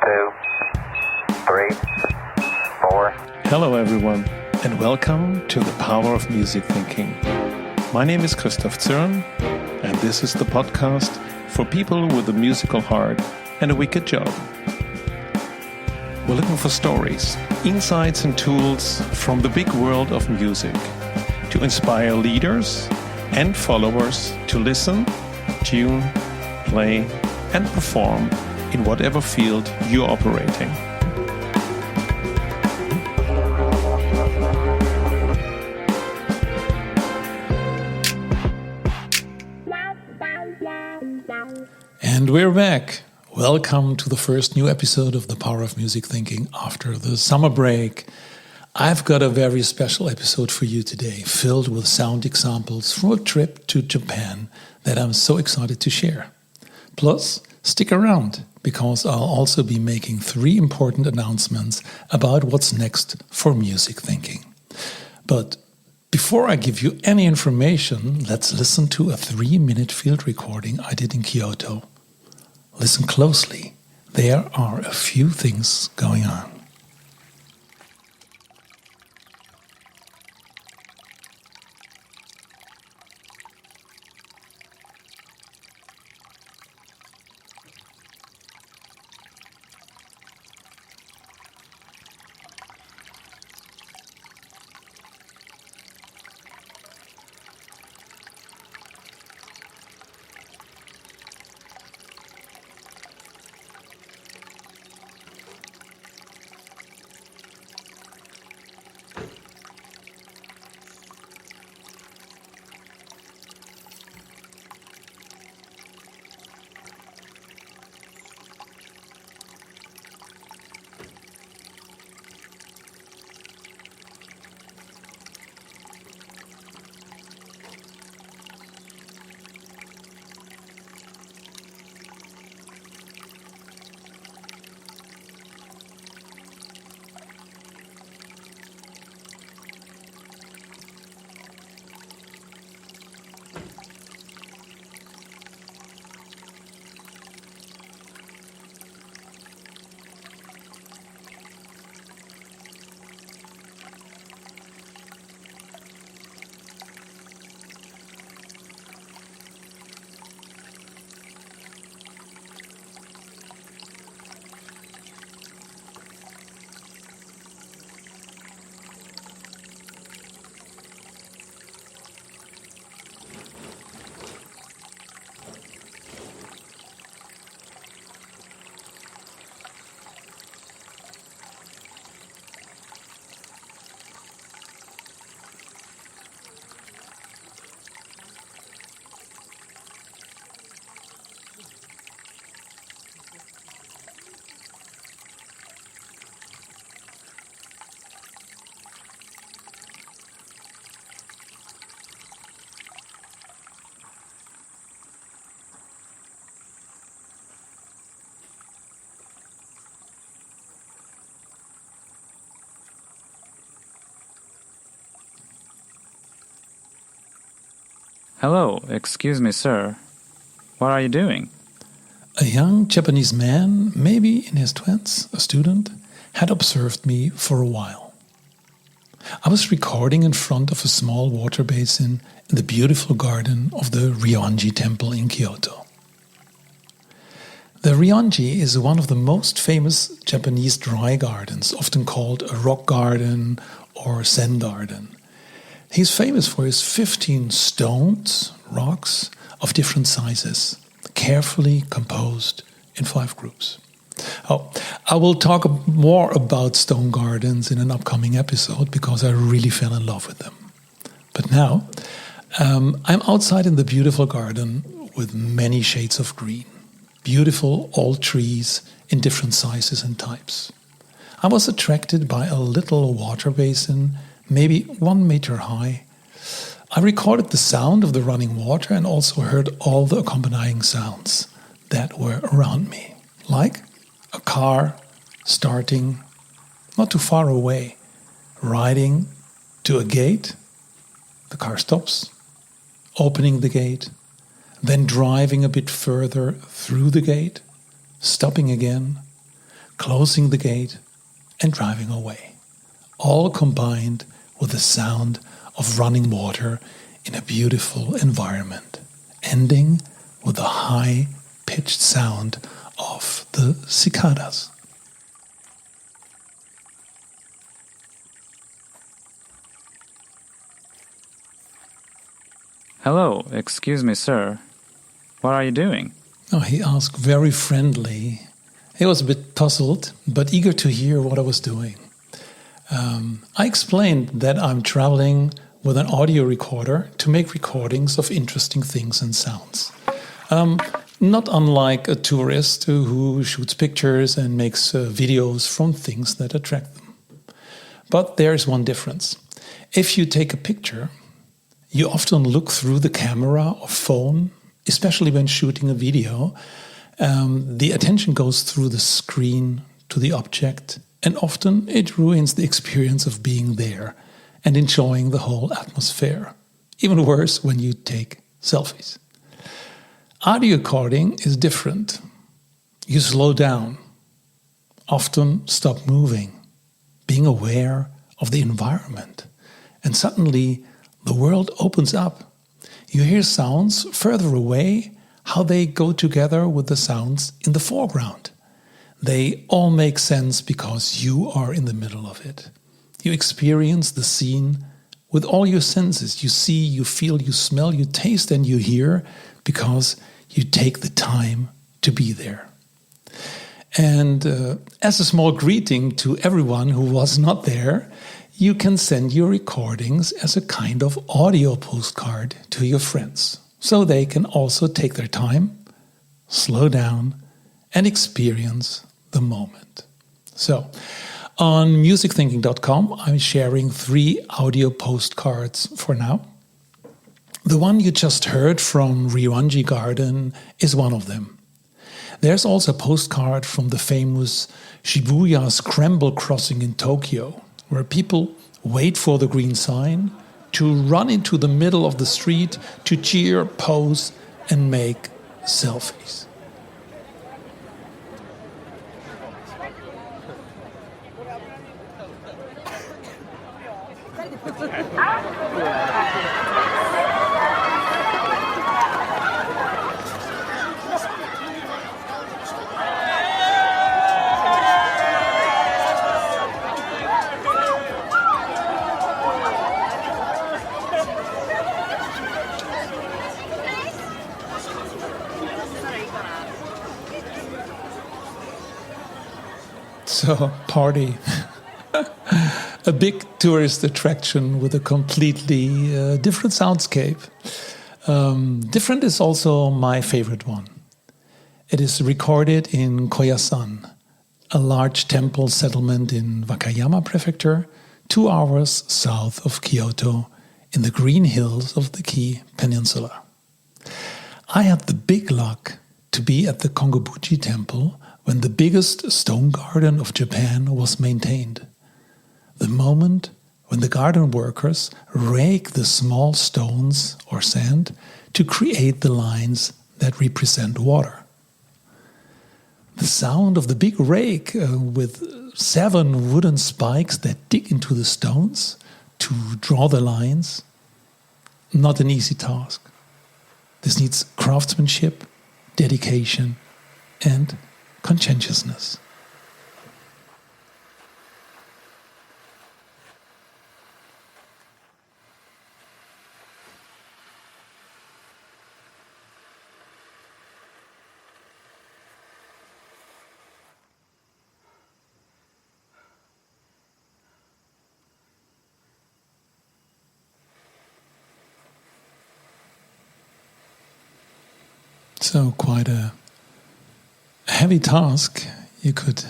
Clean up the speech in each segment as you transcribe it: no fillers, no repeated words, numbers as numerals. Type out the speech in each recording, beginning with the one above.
2, 3, 4. Hello everyone, and welcome to the Power of Music Thinking. My name is Christof, and this is the podcast for people with a musical heart and a wicked job. We're looking for stories, insights and tools from the big world of music to inspire leaders and followers to listen, tune, play and perform in whatever field you're operating. And we're back. Welcome to the first new episode of The Power of Music Thinking after the summer break. I've got a very special episode for you today, filled with sound examples from a trip to Japan that I'm so excited to share. Plus, stick around, because I'll also be making 3 important announcements about what's next for music thinking. But before I give you any information, let's listen to a 3-minute field recording I did in Kyoto. Listen closely. There are a few things going on. Hello, excuse me, sir. What are you doing? A young Japanese man, maybe in his 20s, a student, had observed me for a while. I was recording in front of a small water basin in the beautiful garden of the Ryoanji Temple in Kyoto. The Ryoanji is one of the most famous Japanese dry gardens, often called a rock garden or Zen garden. He's famous for his 15 rocks of different sizes, carefully composed in 5 groups. I will talk more about stone gardens in an upcoming episode because I really fell in love with them. But now, I'm outside in the beautiful garden with many shades of green, beautiful old trees in different sizes and types. I was attracted by a little water basin, maybe 1 meter high. I recorded the sound of the running water and also heard all the accompanying sounds that were around me, like a car starting not too far away, riding to a gate, the car stops, opening the gate, then driving a bit further through the gate, stopping again, closing the gate, and driving away. All combined with the sound of running water in a beautiful environment, ending with the high-pitched sound of the cicadas. Hello, excuse me, sir. What are you doing? Oh, he asked very friendly. He was a bit puzzled, but eager to hear what I was doing. I explained that I'm traveling with an audio recorder to make recordings of interesting things and sounds. Not unlike a tourist who shoots pictures and makes videos from things that attract them. But there's one difference. If you take a picture, you often look through the camera or phone, especially when shooting a video. The attention goes through the screen to the object, and often it ruins the experience of being there and enjoying the whole atmosphere. Even worse when you take selfies. Audio recording is different. You slow down, often stop moving, being aware of the environment, and suddenly the world opens up. You hear sounds further away, how they go together with the sounds in the foreground. They all make sense because you are in the middle of it. You experience the scene with all your senses. You see, you feel, you smell, you taste, and you hear because you take the time to be there. And as a small greeting to everyone who was not there, you can send your recordings as a kind of audio postcard to your friends, so they can also take their time, slow down, and experience the moment. So, on musicthinking.com, I'm sharing 3 audio postcards for now. The one you just heard from Ryoanji Garden is one of them. There's also a postcard from the famous Shibuya Scramble Crossing in Tokyo, where people wait for the green sign to run into the middle of the street to cheer, pose, and make selfies. So, party. A big tourist attraction with a completely different soundscape. Different is also my favorite one. It is recorded in Koyasan, a large temple settlement in Wakayama Prefecture, 2 hours south of Kyoto, in the green hills of the Ki Peninsula. I had the big luck to be at the Ryoanji Temple when the biggest stone garden of Japan was maintained. The moment when the garden workers rake the small stones or sand to create the lines that represent water. The sound of the big rake with 7 wooden spikes that dig into the stones to draw the lines, not an easy task. This needs craftsmanship, dedication, and conscientiousness. So quite a heavy task. You could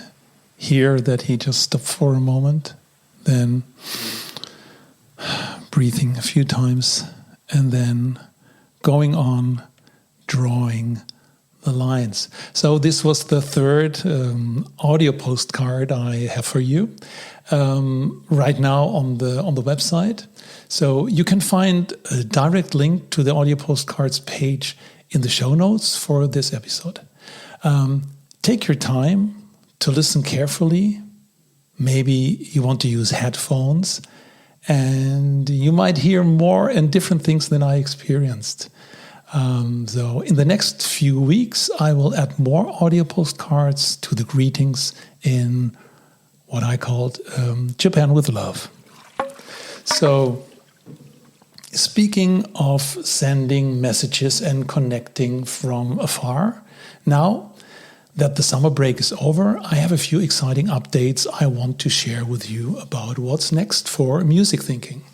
hear that he just stopped for a moment, then breathing a few times, and then going on drawing the lines. So this was the 3rd audio postcard I have for you right now on the website. So you can find a direct link to the audio postcards page in the show notes for this episode. Take your time to listen carefully. Maybe you want to use headphones, and you might hear more and different things than I experienced. So in the next few weeks, I will add more audio postcards to the greetings in what I called Japan with Love. So speaking of sending messages and connecting from afar, now that the summer break is over, I have a few exciting updates I want to share with you about what's next for music thinking.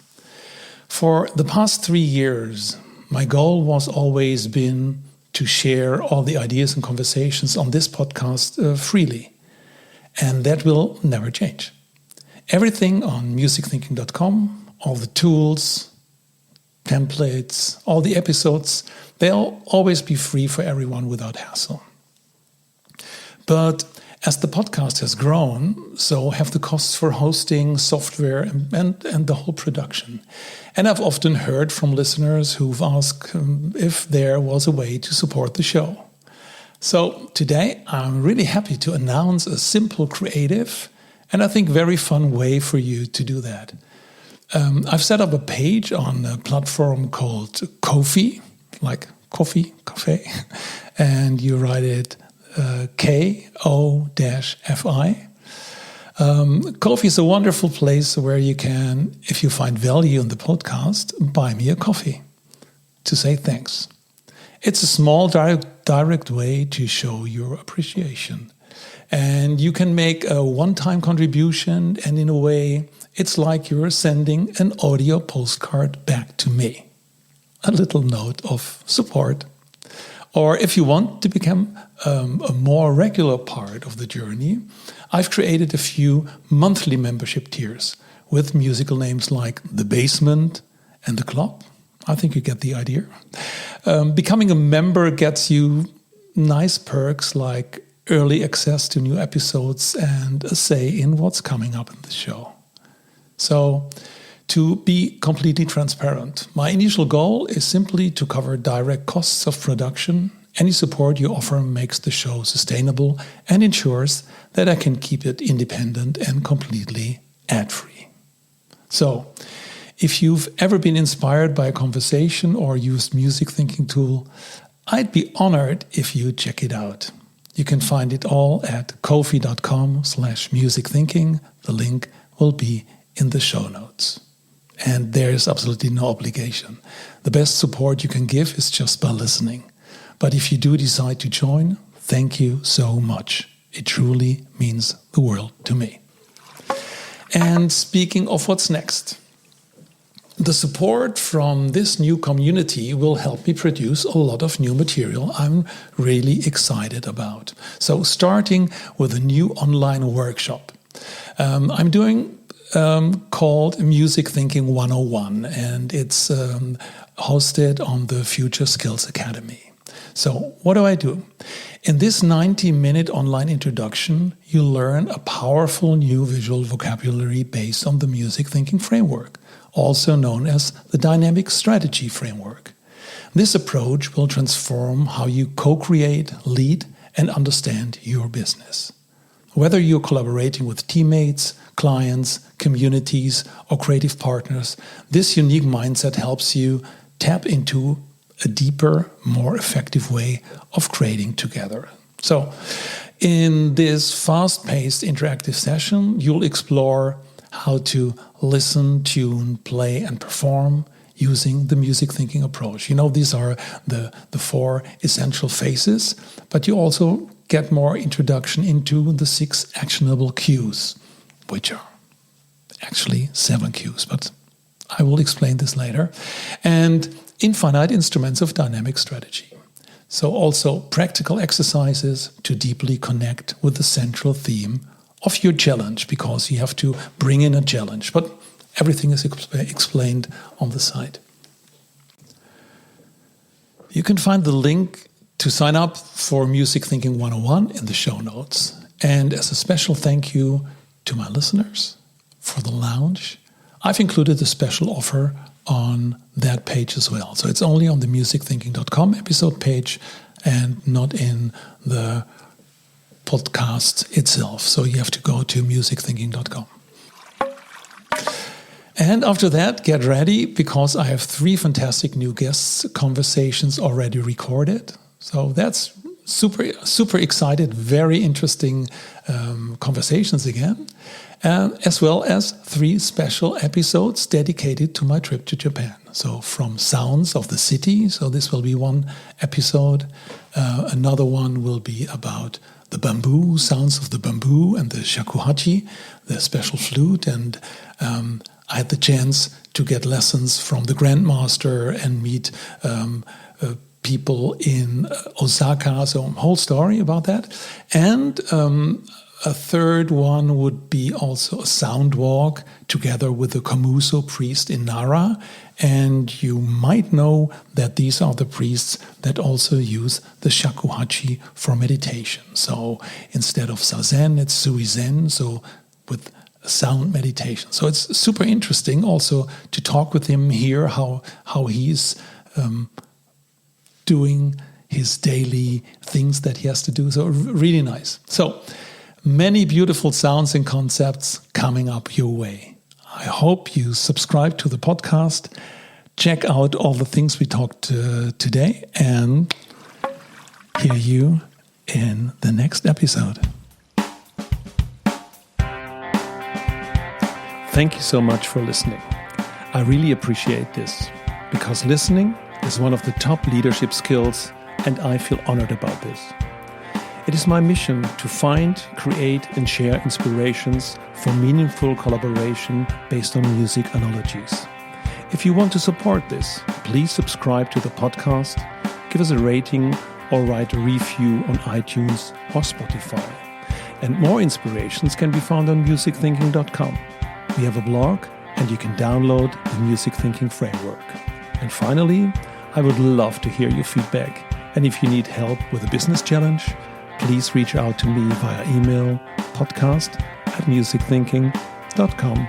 For the past 3 years, my goal was always been to share all the ideas and conversations on this podcast freely. And that will never change. Everything on musicthinking.com, all the tools, templates, all the episodes, they'll always be free for everyone without hassle. But as the podcast has grown, so have the costs for hosting, software, and the whole production. And I've often heard from listeners who've asked if there was a way to support the show. So today I'm really happy to announce a simple, creative, and I think very fun way for you to do that. I've set up a page on a platform called Ko-fi, like coffee, cafe, and you write it Ko-fi. Ko-fi is a wonderful place where you can, if you find value in the podcast, buy me a coffee to say thanks. It's a small, direct way to show your appreciation. And you can make a one-time contribution, and in a way, it's like you're sending an audio postcard back to me. A little note of support. Or if you want to become a more regular part of the journey, I've created a few monthly membership tiers with musical names like The Basement and The Club. I think you get the idea. Becoming a member gets you nice perks like early access to new episodes and a say in what's coming up in the show. So, to be completely transparent, my initial goal is simply to cover direct costs of production. Any support you offer makes the show sustainable and ensures that I can keep it independent and completely ad-free. So, if you've ever been inspired by a conversation or used music thinking tool, I'd be honored if you check it out. You can find it all at kofi.com/musicthinking. The link will be in the show notes. And there's absolutely no obligation. The best support you can give is just by listening. But if you do decide to join, thank you so much. It truly means the world to me. And speaking of what's next, the support from this new community will help me produce a lot of new material I'm really excited about. So starting with a new online workshop I'm doing called Music Thinking 101, and it's hosted on the Future Skills Academy. So what do? In this 90-minute online introduction, you learn a powerful new visual vocabulary based on the music thinking framework, also known as the dynamic strategy framework. This approach will transform how you co-create, lead, and understand your business. Whether you're collaborating with teammates, clients, communities, or creative partners, this unique mindset helps you tap into a deeper, more effective way of creating together. So, in this fast-paced interactive session, you'll explore how to listen, tune, play, and perform using the music thinking approach. You know, these are the 4 essential phases, but you also get more introduction into the 6 actionable cues, which are actually 7 cues, but I will explain this later. And infinite instruments of dynamic strategy. So also practical exercises to deeply connect with the central theme of your challenge, because you have to bring in a challenge, but everything is explained on the site. You can find the link to sign up for Music Thinking 101 in the show notes. And as a special thank you to my listeners for the lounge, I've included a special offer on that page as well. So it's only on the musicthinking.com episode page and not in the podcast itself. So you have to go to musicthinking.com. And after that, get ready, because I have 3 fantastic new guests conversations already recorded. So that's super excited, very interesting conversations again. As well as 3 special episodes dedicated to my trip to Japan. So from sounds of the city, so this will be one episode. Another one will be about the bamboo, sounds of the bamboo and the shakuhachi, the special flute. And I had the chance to get lessons from the grandmaster and meet people in Osaka, so a whole story about that. And a third one would be also a sound walk together with the Komuso priest in Nara. And you might know that these are the priests that also use the shakuhachi for meditation. So instead of zazen, it's suizen, so with sound meditation. So it's super interesting also to talk with him here, how he's doing his daily things that he has to do. So really nice. So many beautiful sounds and concepts coming up your way. I hope you subscribe to the podcast, check out all the things we talked today, and hear you in the next episode. Thank you so much for listening. I really appreciate this, because listening is one of the top leadership skills, and I feel honored about this. It is my mission to find, create, and share inspirations for meaningful collaboration based on music analogies. If you want to support this, please subscribe to the podcast, give us a rating, or write a review on iTunes or Spotify. And more inspirations can be found on musicthinking.com. We have a blog, and you can download the Music Thinking Framework. And finally, I would love to hear your feedback. And if you need help with a business challenge, please reach out to me via email, podcast@musicthinking.com.